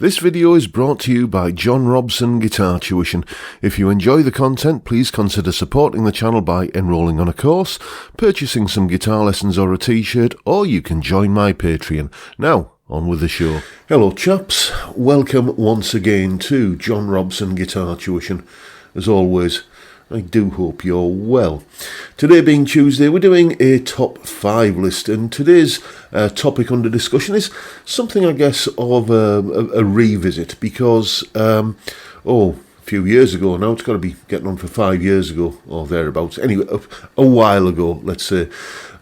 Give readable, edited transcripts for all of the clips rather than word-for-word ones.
This video is brought to you by John Robson Guitar Tuition. If you enjoy the content, please consider supporting the channel by enrolling on a course, purchasing some guitar lessons or a t-shirt, or you can join my Patreon. Now, on with the show. Hello chaps, welcome once again to John Robson Guitar Tuition. As always, I do hope you're well. Today being Tuesday, we're doing a top 5 list, and today's topic under discussion is something, I guess, of a revisit, because, a few years ago now, it's got to be getting on for 5 years ago, or thereabouts, anyway, a while ago, let's say,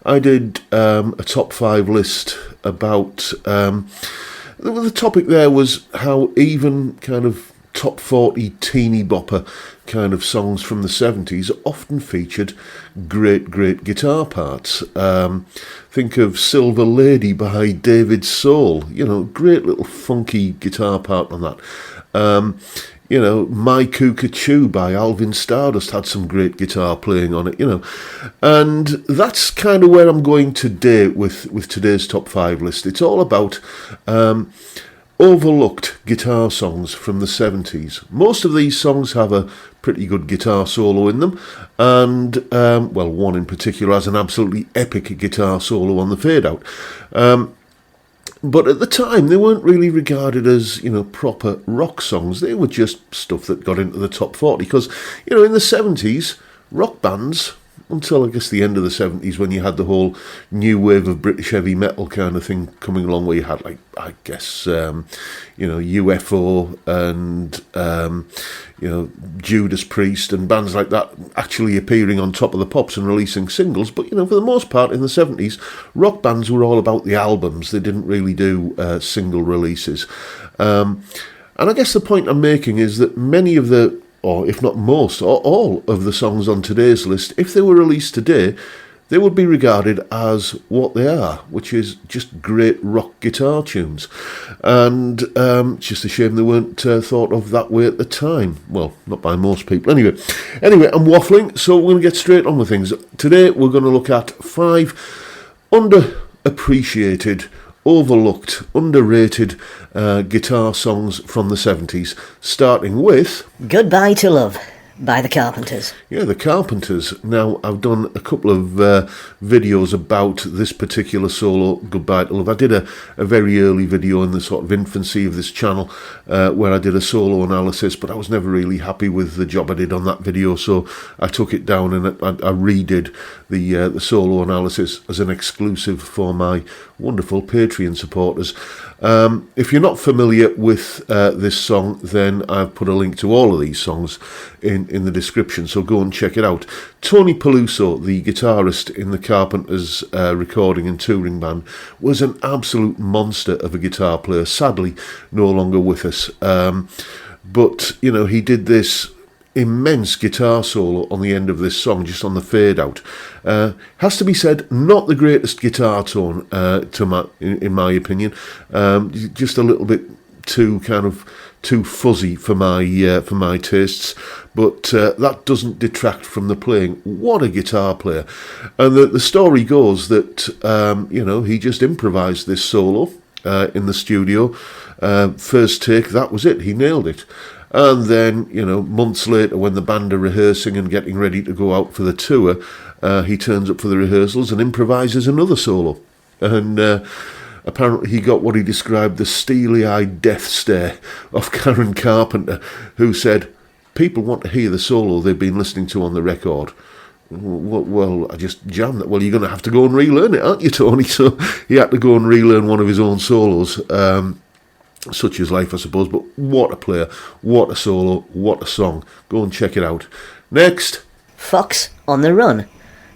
I did a top 5 list about, the topic there was how even kind of top 40 teeny bopper kind of songs from the 70s often featured great guitar parts. Think of Silver Lady by David Soul, great little funky guitar part on that. My Cuckoo by Alvin Stardust had some great guitar playing on it, and that's kind of where I'm going today with today's top 5 list. It's all about overlooked guitar songs from the 70s. Most of these songs have a pretty good guitar solo in them, and one in particular has an absolutely epic guitar solo on the fade out. But at the time, they weren't really regarded as, proper rock songs. They were just stuff that got into the top 40. Because, in the 70s, rock bands, until I guess the end of the 70s, when you had the whole new wave of British heavy metal kind of thing coming along, where you had, UFO and, Judas Priest and bands like that actually appearing on Top of the Pops and releasing singles. But, for the most part, in the 70s, rock bands were all about the albums. They didn't really do single releases. And I guess the point I'm making is that many of the, or if not most, or all of the songs on today's list, if they were released today, they would be regarded as what they are, which is just great rock guitar tunes. And it's just a shame they weren't thought of that way at the time. Well, not by most people. Anyway, I'm waffling, so we're going to get straight on with things. Today, we're going to look at 5 underappreciated, overlooked, underrated guitar songs from the 70s, starting with Goodbye to Love by the Carpenters. Yeah, the Carpenters. Now, I've done a couple of videos about this particular solo, Goodbye to Love. I did a very early video in the sort of infancy of this channel where I did a solo analysis, but I was never really happy with the job I did on that video, so I took it down and I redid the solo analysis as an exclusive for my wonderful Patreon supporters. If you're not familiar with this song, then I've put a link to all of these songs in the description, so go and check it out. Tony Peluso, the guitarist in the Carpenters recording and touring band, was an absolute monster of a guitar player, sadly no longer with us. But, he did this immense guitar solo on the end of this song, just on the fade out. Has to be said, not the greatest guitar tone in my opinion. Just a little bit too fuzzy for my tastes, but that doesn't detract from the playing. What a guitar player! And the story goes that he just improvised this solo in the studio. First take, that was it. He nailed it. And then, months later, when the band are rehearsing and getting ready to go out for the tour, he turns up for the rehearsals and improvises another solo. And apparently he got what he described the steely-eyed death stare of Karen Carpenter, who said, "People want to hear the solo they've been listening to on the record." Well, I just jammed that. Well, you're going to have to go and relearn it, aren't you, Tony? So he had to go and relearn one of his own solos. Such is life, I suppose, but what a player, what a solo, what a song. Go and check it out. Next. Fox on the Run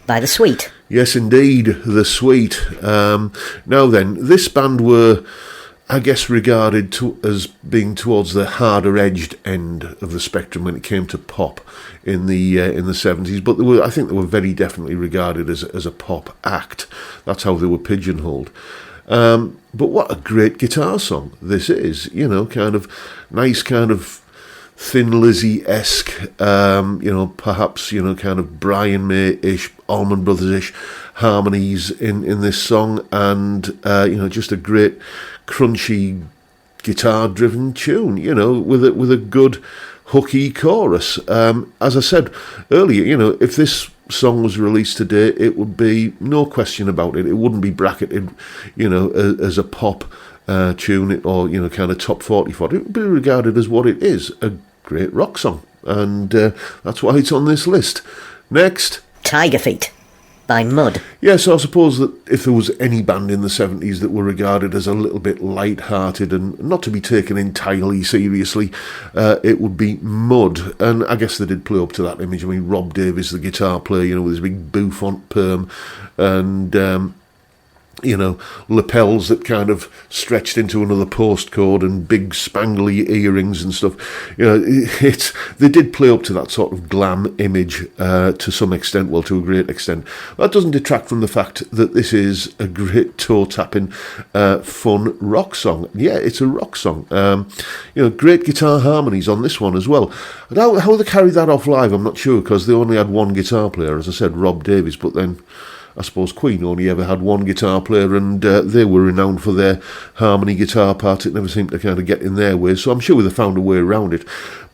by The Sweet. Yes, indeed, The Sweet. Now then, this band were, I guess, regarded as being towards the harder-edged end of the spectrum when it came to pop in the 70s, but I think they were very definitely regarded as a pop act. That's how they were pigeonholed. But what a great guitar song this is, kind of nice, kind of Thin Lizzy-esque, perhaps, kind of Brian May-ish, Allman Brothers-ish harmonies in this song, and, just a great crunchy guitar-driven tune, you know, with a good hooky chorus. As I said earlier, you know, if this song was released today, it would be no question about it. It wouldn't be bracketed, you know, as a pop tune or, you know, kind of top 40 for it. It would be regarded as what it is, a great rock song. And that's why it's on this list. Next. Tiger Feet by Mud. Yeah, so I suppose that if there was any band in the 70s that were regarded as a little bit light-hearted and not to be taken entirely seriously, it would be Mud. And I guess they did play up to that image. I mean, Rob Davies, the guitar player, you know, with his big bouffant perm and you know, lapels that kind of stretched into another postcode and big spangly earrings and stuff. You know, they did play up to that sort of glam image to some extent, well, to a great extent. That doesn't detract from the fact that this is a great toe-tapping, fun rock song. Yeah, it's a rock song. You know, great guitar harmonies on this one as well. And how they carried that off live, I'm not sure, because they only had one guitar player, as I said, Rob Davies, but then I suppose Queen only ever had one guitar player, and they were renowned for their harmony guitar parts. It never seemed to kind of get in their way, so I'm sure they found a way around it.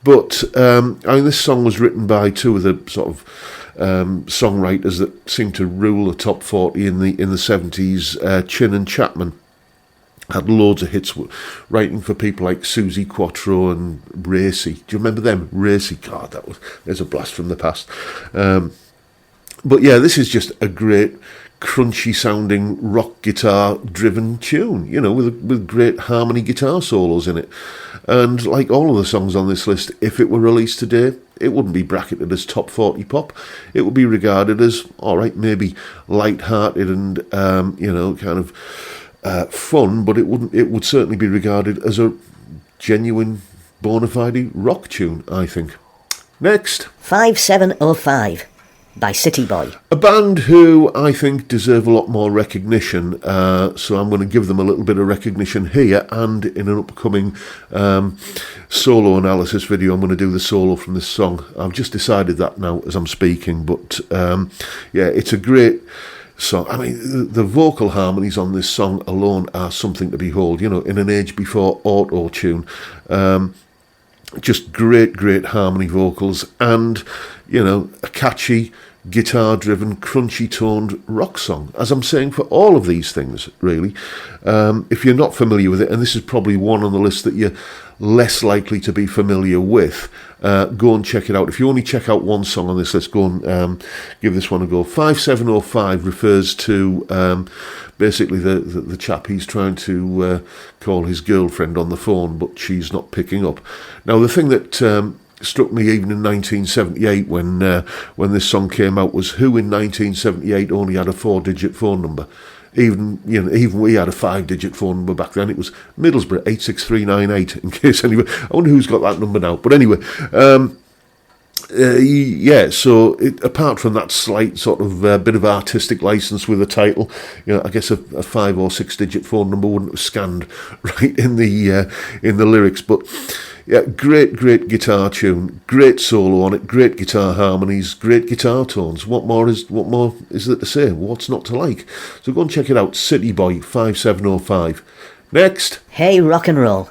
But I mean, this song was written by two of the sort of songwriters that seemed to rule the top 40 in the 70s. Chin and Chapman had loads of hits, writing for people like Susie Quattro and Racy. Do you remember them? Racy, God, there's a blast from the past. But yeah, this is just a great, crunchy sounding rock guitar driven tune, you know, with great harmony guitar solos in it. And like all of the songs on this list, if it were released today, it wouldn't be bracketed as top 40 pop. It would be regarded as, all right, maybe light-hearted and, you know, kind of fun, but it would certainly be regarded as a genuine, bona fide rock tune, I think. Next. 5705 by City Boy. A band who I think deserve a lot more recognition, so I'm going to give them a little bit of recognition here, and in an upcoming solo analysis video I'm going to do the solo from this song. I've just decided that now as I'm speaking, but yeah, it's a great song. I mean, the vocal harmonies on this song alone are something to behold, you know, in an age before auto-tune. Just great harmony vocals and, you know, a catchy, guitar-driven, crunchy-toned rock song, as I'm saying for all of these things, really. If you're not familiar with it, and this is probably one on the list that you're less likely to be familiar with, go and check it out. If you only check out one song on this list, go and give this one a go. 5705 refers to basically the chap. He's trying to call his girlfriend on the phone, but she's not picking up. Now, the thing that struck me even in 1978 when this song came out was who in 1978 only had a 4-digit phone number. Even we had a 5-digit phone number back then. It was Middlesbrough 86398. In case anybody, I wonder who's got that number now. But anyway, yeah. So apart from that slight sort of bit of artistic license with the title, you know, I guess a 5 or 6-digit phone number wouldn't have scanned right in the lyrics. But yeah, great guitar tune, great solo on it, great guitar harmonies, great guitar tones. What more is there to say? What's not to like? So go and check it out. City Boy 5705. Next. Hey Rock and Roll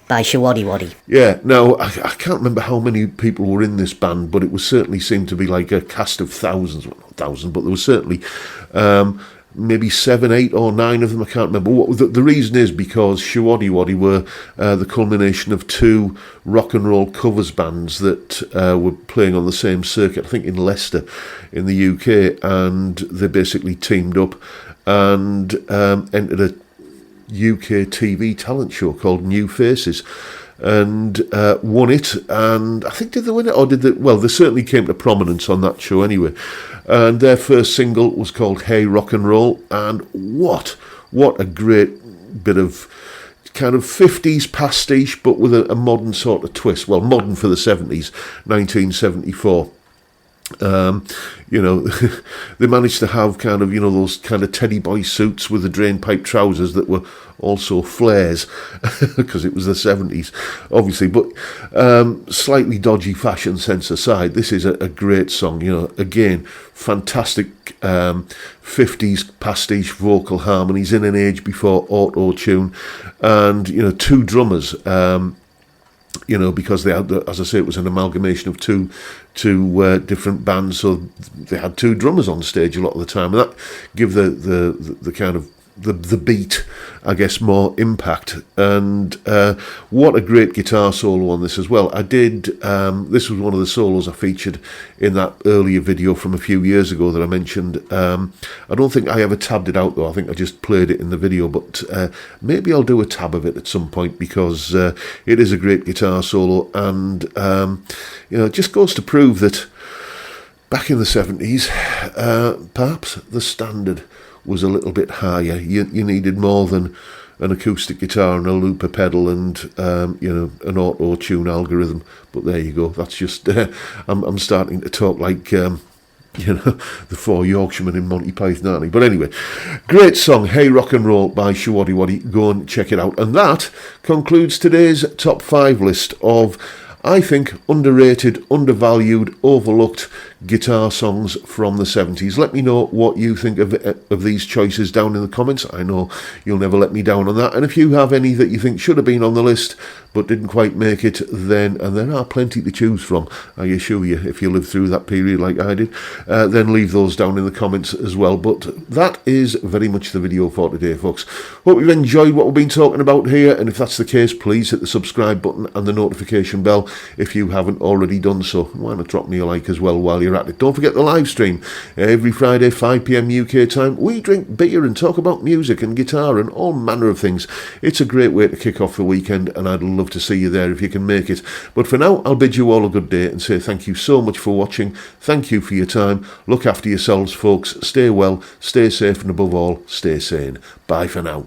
by Shawaddy Waddy. Yeah, now I can't remember how many people were in this band, but it was certainly seemed to be like a cast of thousands. Well, not thousands, but there was certainly maybe 7, 8 or 9 of them. I can't remember. The reason is because Shawaddy Waddy were the culmination of 2 rock and roll covers bands that were playing on the same circuit, I think in Leicester in the UK, and they basically teamed up and entered a UK TV talent show called New Faces, and won it. And I think, did they win it, or did they? Well, they certainly came to prominence on that show anyway. And their first single was called Hey Rock and Roll, and what a great bit of kind of 50s pastiche, but with a modern sort of twist. Well, modern for the 70s, 1974. You know, they managed to have kind of, you know, those kind of teddy boy suits with the drain pipe trousers that were also flares, because it was the 70s, obviously. But slightly dodgy fashion sense aside, this is a great song. You know, again, fantastic 50s pastiche vocal harmonies in an age before auto-tune, and, you know, two drummers. You know, because they had, as I say, it was an amalgamation of two different bands, so they had two drummers on stage a lot of the time, and that gave the kind of the beat, I guess, more impact. And what a great guitar solo on this as well. I did, this was one of the solos I featured in that earlier video from a few years ago that I mentioned. I don't think I ever tabbed it out though, I think I just played it in the video, but maybe I'll do a tab of it at some point, because it is a great guitar solo, and you know, it just goes to prove that back in the 70s, perhaps the standard was a little bit higher. You needed more than an acoustic guitar and a looper pedal and you know, an auto-tune algorithm. But there you go. That's just I'm starting to talk like you know, the four Yorkshiremen in Monty Python, aren't I? But anyway, great song, Hey Rock and Roll by Shawadi Waddy. Go and check it out. And that concludes today's top 5 list of, I think, underrated, undervalued, overlooked guitar songs from the 70s. Let me know what you think of these choices down in the comments. I know you'll never let me down on that. And if you have any that you think should have been on the list but didn't quite make it, then, and there are plenty to choose from, I assure you, if you lived through that period like I did, then leave those down in the comments as well. But that is very much the video for today, folks. Hope you've enjoyed what we've been talking about here, and if that's the case, please hit the subscribe button and the notification bell if you haven't already done so. Why not drop me a like as well while you're at it. Don't forget the live stream every Friday 5 p.m. UK time. We drink beer and talk about music and guitar and all manner of things. It's a great way to kick off the weekend, and I'd love to see you there if you can make it. But for now, I'll bid you all a good day and say thank you so much for watching. Thank you for your time. Look after yourselves, folks. Stay well, stay safe, and above all, stay sane. Bye for now.